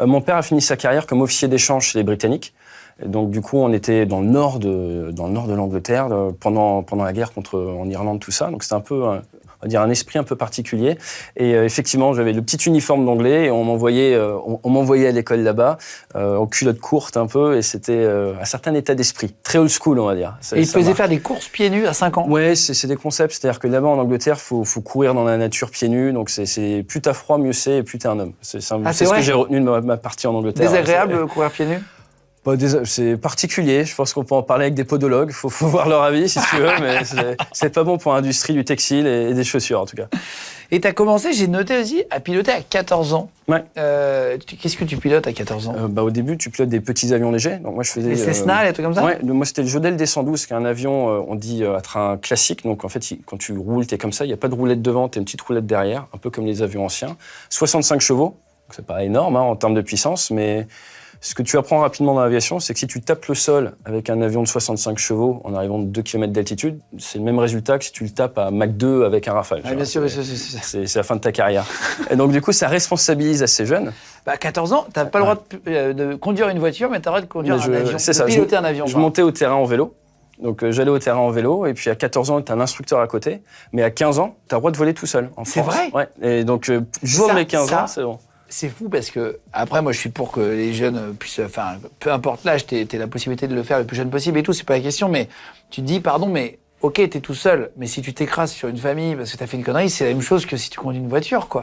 Mon père a fini sa carrière comme officier d'échange chez les Britanniques. Et donc du coup, on était dans le nord de l'Angleterre pendant la guerre en Irlande, tout ça. Donc c'était un peu, on va dire, un esprit un peu particulier. Et effectivement, j'avais le petit uniforme d'anglais et on m'envoyait à l'école là-bas, en culotte courte un peu, et c'était un certain état d'esprit, très old school, on va dire. Et il te faisait faire des courses pieds nus à 5 ans? Ouais, c'est des concepts, c'est-à-dire que là-bas en Angleterre, faut courir dans la nature pieds nus, donc c'est plus t'as froid, mieux c'est, et plus t'es un homme. C'est ce que j'ai retenu de ma partie en Angleterre. Désagréable courir pieds nus? C'est particulier, je pense qu'on peut en parler avec des podologues, faut voir leur avis si tu veux, mais c'est pas bon pour l'industrie du textile et des chaussures en tout cas. Et tu as commencé, j'ai noté aussi, à piloter à 14 ans. Ouais. Qu'est-ce que tu pilotes à 14 ans? Au début, tu pilotes des petits avions légers. Donc moi, je faisais les Cessna, les trucs comme ça? Ouais, moi c'était le Jodel D112, qui est un avion, on dit à train classique. Donc en fait, quand tu roules, t'es comme ça, il n'y a pas de roulette devant, t'as une petite roulette derrière, un peu comme les avions anciens. 65 chevaux, donc c'est pas énorme en termes de puissance, mais ce que tu apprends rapidement dans l'aviation, c'est que si tu tapes le sol avec un avion de 65 chevaux en arrivant de 2 km d'altitude, c'est le même résultat que si tu le tapes à Mach 2 avec un Rafale. Ah, bien sûr, c'est la fin de ta carrière. Et donc du coup, ça responsabilise assez jeune. À 14 ans, tu n'as pas le droit de conduire une voiture, mais tu as le droit de conduire un avion, de piloter un avion. Je montais au terrain en vélo. Donc j'allais au terrain en vélo, et puis à 14 ans, tu as un instructeur à côté. Mais à 15 ans, tu as le droit de voler tout seul en France. C'est vrai? Ouais. Et donc, jour mes 15 ans, c'est bon. C'est fou parce que, après, moi, je suis pour que les jeunes puissent, enfin, peu importe l'âge, t'aies la possibilité de le faire le plus jeune possible et tout, c'est pas la question, mais tu te dis, pardon, mais ok, t'es tout seul, mais si tu t'écrases sur une famille parce que t'as fait une connerie, c'est la même chose que si tu conduis une voiture, quoi.